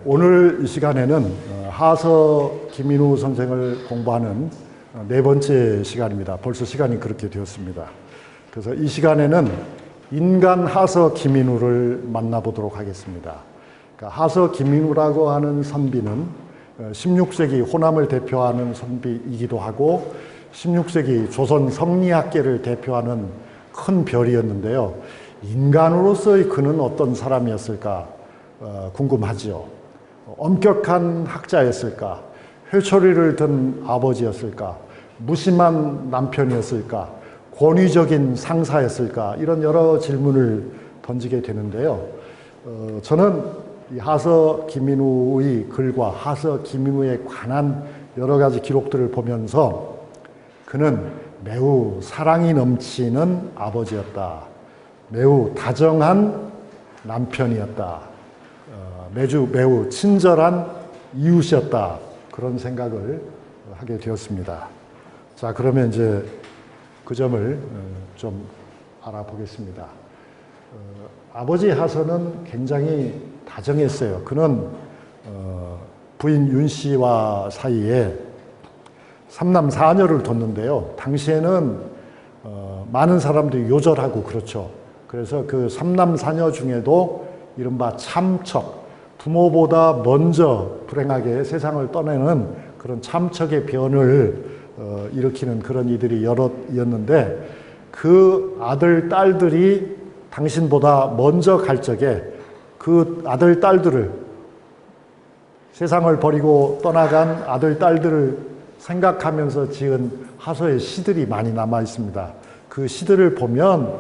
오늘 이 시간에는 하서 김인우 선생을 공부하는 네 번째 시간입니다. 벌써 시간이 그렇게 되었습니다. 그래서 이 시간에는 인간 하서 김인우를 만나보도록 하겠습니다. 그러니까 하서 김인우라고 하는 선비는 16세기 호남을 대표하는 선비이기도 하고 16세기 조선 성리학계를 대표하는 큰 별이었는데요. 인간으로서의 그는 어떤 사람이었을까 궁금하지요. 엄격한 학자였을까? 회초리를 든 아버지였을까? 무심한 남편이었을까? 권위적인 상사였을까? 이런 여러 질문을 던지게 되는데요. 저는 이 하서 김인우의 글과 하서 김인우에 관한 여러 가지 기록들을 보면서 그는 매우 사랑이 넘치는 아버지였다. 매우 다정한 남편이었다. 매우 친절한 이웃이었다. 그런 생각을 하게 되었습니다. 자, 그러면 이제 그 점을 좀 알아보겠습니다. 아버지 하서는 굉장히 다정했어요. 그는 부인 윤 씨와 사이에 3남 4녀를 뒀는데요. 당시에는 많은 사람들이 요절하고 그렇죠. 그래서 그 3남 4녀 중에도 이른바 참척, 부모보다 먼저 불행하게 세상을 떠내는 그런 참척의 변을 일으키는 그런 이들이 여럿이었는데 그 아들, 딸들이 당신보다 먼저 갈 적에 그 아들, 딸들을 세상을 버리고 떠나간 아들, 딸들을 생각하면서 지은 하서의 시들이 많이 남아 있습니다. 그 시들을 보면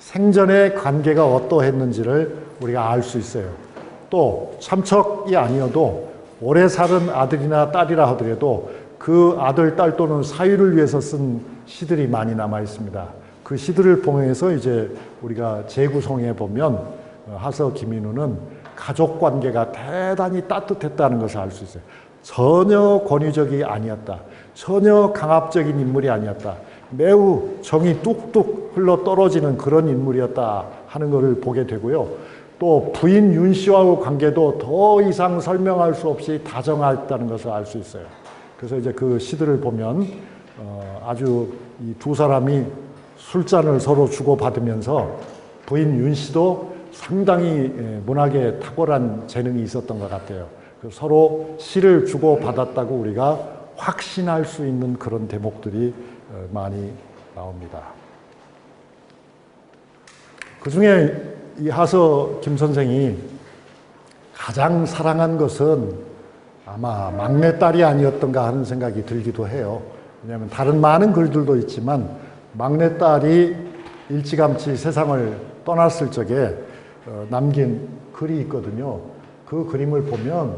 생전의 관계가 어떠했는지를 우리가 알 수 있어요. 또 참척이 아니어도 오래 사는 아들이나 딸이라 하더라도 그 아들, 딸 또는 사위를 위해서 쓴 시들이 많이 남아 있습니다. 그 시들을 통해서 이제 우리가 재구성해 보면 하서 김인우는 가족 관계가 대단히 따뜻했다는 것을 알 수 있어요. 전혀 권위적이 아니었다. 전혀 강압적인 인물이 아니었다. 매우 정이 뚝뚝 흘러 떨어지는 그런 인물이었다 하는 것을 보게 되고요. 또 부인 윤 씨와의 관계도 더 이상 설명할 수 없이 다정했다는 것을 알 수 있어요. 그래서 이제 그 시들을 보면 아주 이 두 사람이 술잔을 서로 주고받으면서 부인 윤 씨도 상당히 문학에 탁월한 재능이 있었던 것 같아요. 서로 시를 주고받았다고 우리가 확신할 수 있는 그런 대목들이 많이 나옵니다. 그 중에 이 하서 김 선생이 가장 사랑한 것은 아마 막내딸이 아니었던가 하는 생각이 들기도 해요. 왜냐하면 다른 많은 글들도 있지만 막내딸이 일찌감치 세상을 떠났을 적에 남긴 글이 있거든요. 그 그림을 보면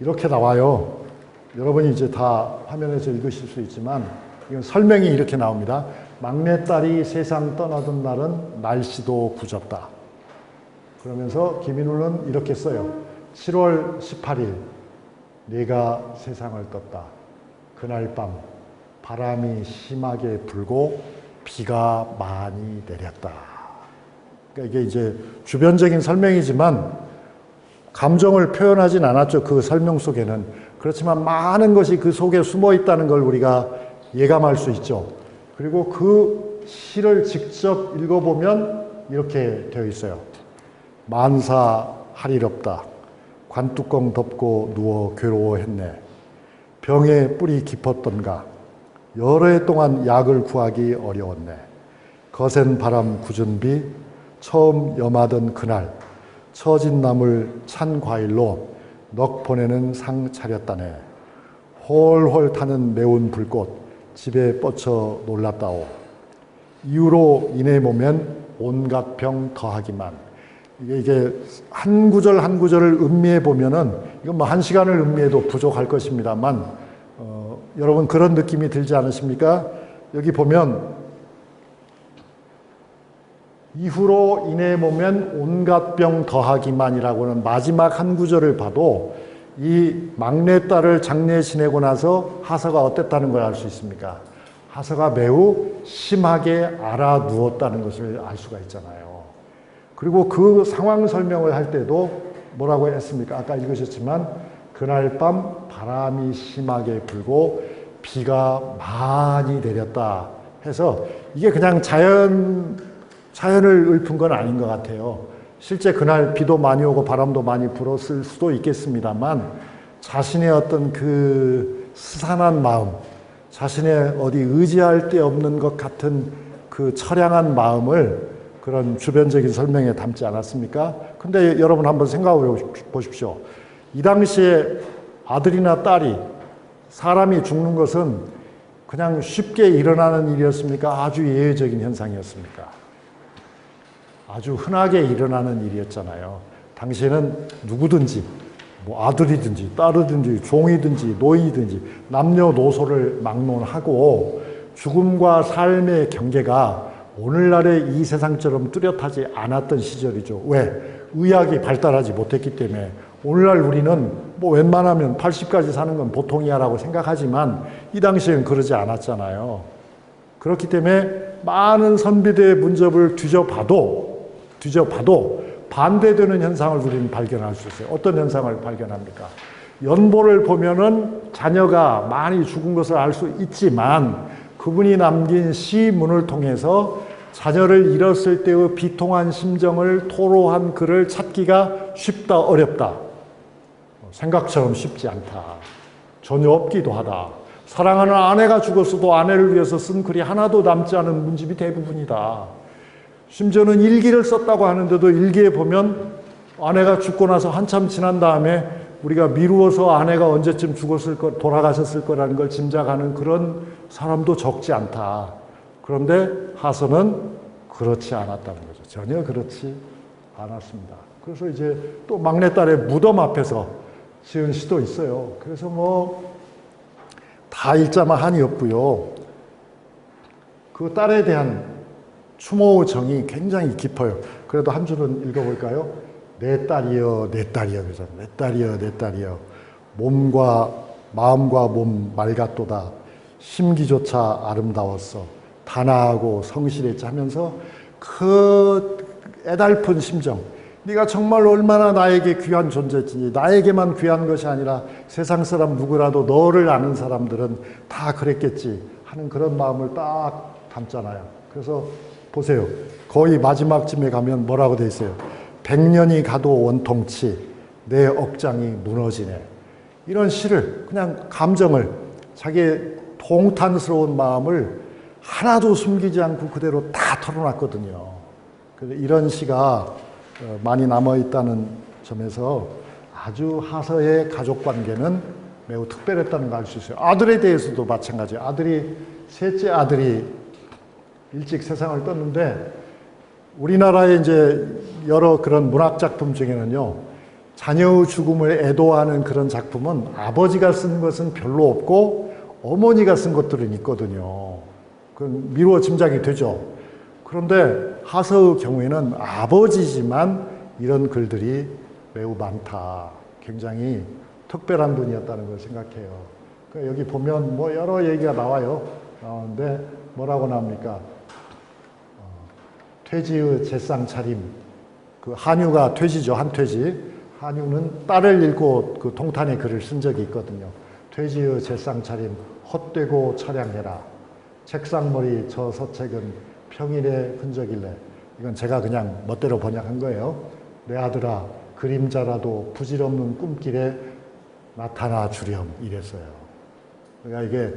이렇게 나와요. 여러분이 이제 다 화면에서 읽으실 수 있지만 이건 설명이 이렇게 나옵니다. 막내딸이 세상 떠나던 날은 날씨도 굳었다. 그러면서 김인우는 이렇게 써요. 7월 18일 내가 세상을 떴다. 그날 밤 바람이 심하게 불고 비가 많이 내렸다. 그러니까 이게 이제 주변적인 설명이지만 감정을 표현하진 않았죠. 그 설명 속에는. 그렇지만 많은 것이 그 속에 숨어 있다는 걸 우리가 예감할 수 있죠. 그리고 그 시를 직접 읽어보면 이렇게 되어 있어요. 만사 할 일 없다. 관뚜껑 덮고 누워 괴로워했네. 병에 뿔이 깊었던가. 여러 해 동안 약을 구하기 어려웠네. 거센 바람 굳은 비 처음 염하던 그날 처진 나물 찬 과일로 넋 보내는 상 차렸다네. 홀홀 타는 매운 불꽃 집에 뻗쳐 놀랐다오. 이유로 인해 보면 온갖 병 더하기만. 이게 한 구절 한 구절을 음미해 보면은 이건 뭐 한 시간을 음미해도 부족할 것입니다만 여러분 그런 느낌이 들지 않으십니까? 여기 보면 이후로 인해 보면 온갖 병 더하기만이라고는 마지막 한 구절을 봐도 이 막내딸을 장례 지내고 나서 하서가 어땠다는 걸 알 수 있습니까? 하서가 매우 심하게 알아 누웠다는 것을 알 수가 있잖아요. 그리고 그 상황 설명을 할 때도 뭐라고 했습니까? 아까 읽으셨지만 그날 밤 바람이 심하게 불고 비가 많이 내렸다 해서 이게 그냥 자연을 읊은 건 아닌 것 같아요. 실제 그날 비도 많이 오고 바람도 많이 불었을 수도 있겠습니다만 자신의 어떤 그 스산한 마음, 자신의 어디 의지할 데 없는 것 같은 그 처량한 마음을 그런 주변적인 설명에 담지 않았습니까? 근데 여러분 한번 생각해 보십시오. 이 당시에 아들이나 딸이 사람이 죽는 것은 그냥 쉽게 일어나는 일이었습니까? 아주 예외적인 현상이었습니까? 아주 흔하게 일어나는 일이었잖아요. 당시에는 누구든지 뭐 아들이든지 딸이든지 종이든지 노인이든지 남녀노소를 막론하고 죽음과 삶의 경계가 오늘날의 이 세상처럼 뚜렷하지 않았던 시절이죠. 왜? 의학이 발달하지 못했기 때문에. 오늘날 우리는 뭐 웬만하면 80까지 사는 건 보통이야라고 생각하지만 이 당시에는 그러지 않았잖아요. 그렇기 때문에 많은 선비들의 문접을 뒤져봐도 반대되는 현상을 우리는 발견할 수 있어요. 어떤 현상을 발견합니까? 연보를 보면은 자녀가 많이 죽은 것을 알 수 있지만 그분이 남긴 시문을 통해서 자녀를 잃었을 때의 비통한 심정을 토로한 글을 찾기가 쉽다, 어렵다. 생각처럼 쉽지 않다. 전혀 없기도 하다. 사랑하는 아내가 죽었어도 아내를 위해서 쓴 글이 하나도 남지 않은 문집이 대부분이다. 심지어는 일기를 썼다고 하는데도 일기에 보면 아내가 죽고 나서 한참 지난 다음에 우리가 미루어서 아내가 언제쯤 돌아가셨을 거라는 걸 짐작하는 그런 사람도 적지 않다. 그런데 하서는 그렇지 않았다는 거죠. 전혀 그렇지 않았습니다. 그래서 이제 또 막내딸의 무덤 앞에서 지은 시도 있어요. 그래서 뭐 다 읽자마 한이 없고요. 그 딸에 대한 추모의 정이 굉장히 깊어요. 그래도 한 줄은 읽어볼까요? 내 딸이여, 내 딸이여. 그죠? 내 딸이여, 내 딸이여. 마음과 몸 맑았도다. 심기조차 아름다웠어. 단아하고 성실했지 하면서 그 애달픈 심정. 네가 정말 얼마나 나에게 귀한 존재지. 나에게만 귀한 것이 아니라 세상 사람 누구라도 너를 아는 사람들은 다 그랬겠지 하는 그런 마음을 딱 담잖아요. 그래서 보세요. 거의 마지막쯤에 가면 뭐라고 돼 있어요? 100년이 가도 원통치 내 억장이 무너지네. 이런 시를 그냥 감정을 자기의 통탄스러운 마음을 하나도 숨기지 않고 그대로 다 털어놨거든요. 그래서 이런 시가 많이 남아있다는 점에서 아주 하서의 가족관계는 매우 특별했다는 걸 알 수 있어요. 아들에 대해서도 마찬가지예요. 셋째 아들이 일찍 세상을 떴는데 우리나라의 이제 여러 그런 문학 작품 중에는요, 자녀의 죽음을 애도하는 그런 작품은 아버지가 쓴 것은 별로 없고 어머니가 쓴 것들은 있거든요. 그건 미루어 짐작이 되죠. 그런데 하서의 경우에는 아버지지만 이런 글들이 매우 많다. 굉장히 특별한 분이었다는 걸 생각해요. 그러니까 여기 보면 뭐 여러 얘기가 나와요. 나오는데 뭐라고 나옵니까? 퇴지의 제상 차림. 그 한유가 퇴지죠, 한퇴지. 한유는 딸을 읽고 그 통탄에 글을 쓴 적이 있거든요. 퇴지의 제상 차림, 헛되고 처량해라. 책상머리 저 서책은 평일의 흔적일래. 이건 제가 그냥 멋대로 번역한 거예요. 내 아들아, 그림자라도 부질없는 꿈길에 나타나 주렴 이랬어요. 그러니까 이게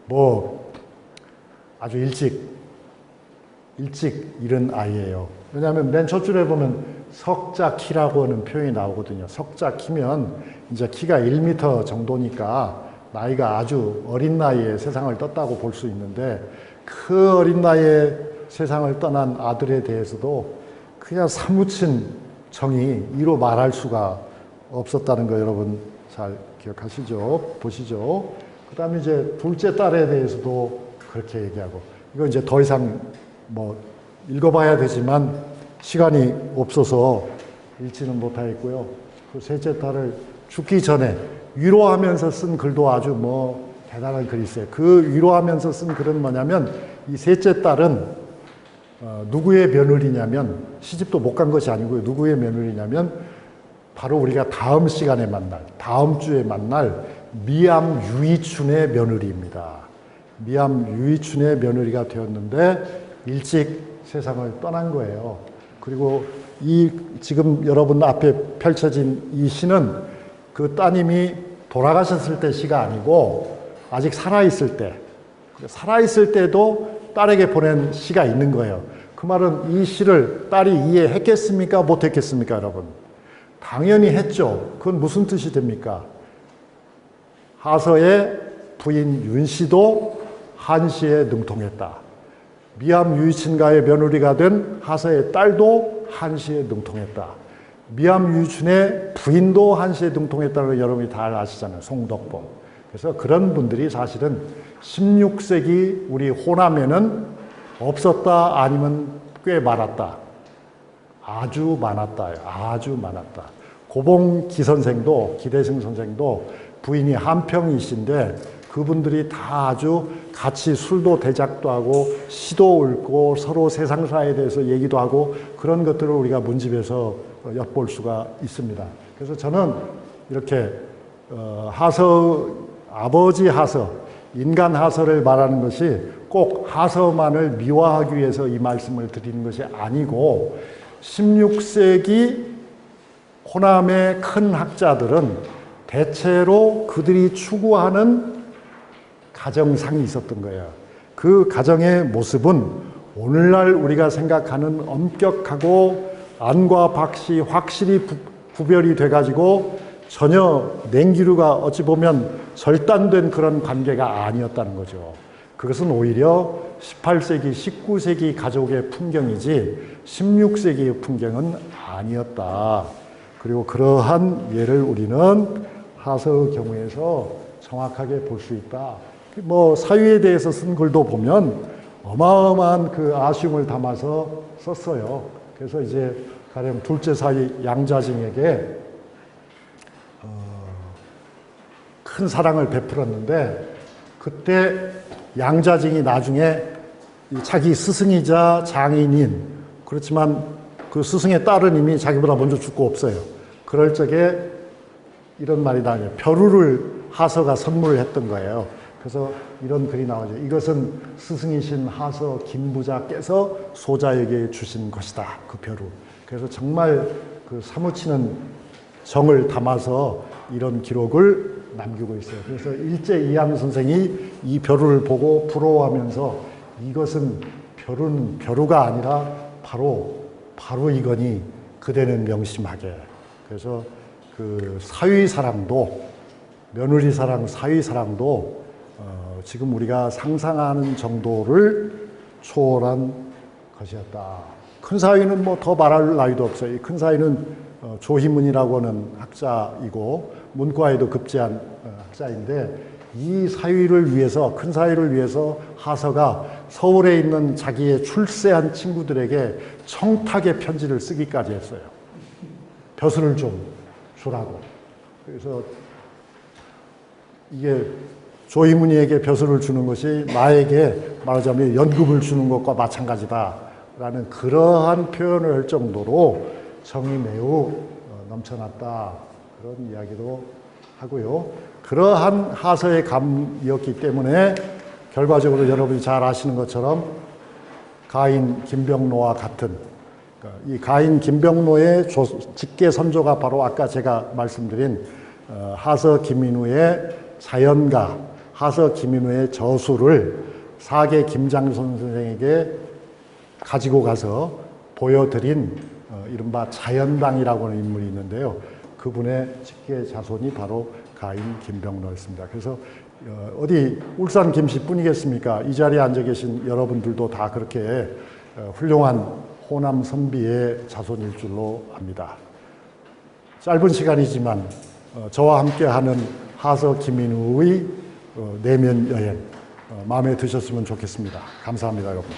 뭐 아주 일찍 잃은 아이예요. 왜냐하면 맨 첫 줄에 보면 석자 키라고 하는 표현이 나오거든요. 석자 키면 이제 키가 1m 정도니까 나이가 아주 어린 나이에 세상을 떴다고 볼 수 있는데 그 어린 나이에 세상을 떠난 아들에 대해서도 그냥 사무친 정이 이로 말할 수가 없었다는 거 여러분 잘 기억하시죠? 보시죠. 그 다음에 이제 둘째 딸에 대해서도 그렇게 얘기하고, 이거 이제 더 이상 뭐 읽어봐야 되지만 시간이 없어서 읽지는 못하겠고요. 그 셋째 딸을 죽기 전에 위로하면서 쓴 글도 아주 뭐 대단한 글이 있어요. 그 위로하면서 쓴 글은 뭐냐면 이 셋째 딸은 누구의 며느리냐면, 시집도 못 간 것이 아니고요. 누구의 며느리냐면 바로 우리가 다음 시간에 만날, 다음 주에 만날 미암 유이춘의 며느리입니다. 미암 유이춘의 며느리가 되었는데 일찍 세상을 떠난 거예요. 그리고 이 지금 여러분 앞에 펼쳐진 이 시는 그 따님이 돌아가셨을 때 시가 아니고 아직 살아있을 때, 살아있을 때도 딸에게 보낸 시가 있는 거예요. 그 말은 이 시를 딸이 이해했겠습니까? 못했겠습니까, 여러분? 당연히 했죠. 그건 무슨 뜻이 됩니까? 하서의 부인 윤씨도 한시에 능통했다. 미암 유이춘가의 며느리가 된 하서의 딸도 한시에 능통했다. 미암 유이춘의 부인도 한시에 능통했다는 걸 여러분이 다 아시잖아요. 송덕봉. 그래서 그런 분들이 사실은 16세기 우리 호남에는 없었다 아니면 꽤 많았다. 아주 많았다. 아주 많았다. 고봉기 선생도, 기대승 선생도 부인이 한평이신데 그분들이 다 아주 같이 술도 대작도 하고 시도 읊고 서로 세상사에 대해서 얘기도 하고 그런 것들을 우리가 문집에서 엿볼 수가 있습니다. 그래서 저는 이렇게 하서, 아버지 하서, 인간 하서를 말하는 것이 꼭 하서만을 미화하기 위해서 이 말씀을 드리는 것이 아니고 16세기 호남의 큰 학자들은 대체로 그들이 추구하는 가정상이 있었던 거예요. 그 가정의 모습은 오늘날 우리가 생각하는 엄격하고 안과 박씨 확실히 구별이 돼가지고 전혀 냉기류가 어찌 보면 절단된 그런 관계가 아니었다는 거죠. 그것은 오히려 18세기, 19세기 가족의 풍경이지 16세기의 풍경은 아니었다. 그리고 그러한 예를 우리는 하서의 경우에서 정확하게 볼 수 있다. 뭐 사위에 대해서 쓴 글도 보면 어마어마한 그 아쉬움을 담아서 썼어요. 그래서 이제 가령 둘째 사위 양자징에게 큰 사랑을 베풀었는데 그때 양자징이 나중에 자기 스승이자 장인인 그렇지만 그 스승의 딸은 이미 자기보다 먼저 죽고 없어요. 그럴 적에 이런 말이 나와요. 벼루를 하서가 선물을 했던 거예요. 그래서 이런 글이 나오죠. 이것은 스승이신 하서 김부자께서 소자에게 주신 것이다. 그 벼루. 그래서 정말 그 사무치는 정을 담아서 이런 기록을 남기고 있어요. 그래서 일제 이항 선생이 이 벼루를 보고 부러워하면서 이것은 벼루가 아니라 바로 이거니 그대는 명심하게. 그래서 그 사위 사랑도 며느리 사랑, 사위 사랑도 지금 우리가 상상하는 정도를 초월한 것이었다. 큰 사위는 뭐 더 말할 나위도 없어요. 이 큰 사위는 조희문이라고 하는 학자이고 문과에도 급제한 학자인데 이 사위를 위해서 큰 사위를 위해서 하서가 서울에 있는 자기의 출세한 친구들에게 청탁의 편지를 쓰기까지 했어요. 벼슬을 좀 주라고. 그래서 이게 조희문이에게 벼슬을 주는 것이 나에게 말하자면 연금을 주는 것과 마찬가지다라는 그러한 표현을 할 정도로 정이 매우 넘쳐났다. 그런 이야기도 하고요. 그러한 하서의 감이었기 때문에 결과적으로 여러분이 잘 아시는 것처럼 가인 김병로와 같은 이 가인 김병로의 직계 선조가 바로 아까 제가 말씀드린 하서 김인우의 자연가, 하서 김인우의 저수를 사계 김장선 선생에게 가지고 가서 보여드린 이른바 자연당이라고 하는 인물이 있는데요. 그분의 직계 자손이 바로 가인 김병로였습니다. 그래서 어디 울산 김씨뿐이겠습니까? 이 자리에 앉아 계신 여러분들도 다 그렇게 훌륭한 호남 선비의 자손일 줄로 압니다. 짧은 시간이지만 저와 함께하는 하서 김인우의 내면 여행 마음에 드셨으면 좋겠습니다. 감사합니다, 여러분.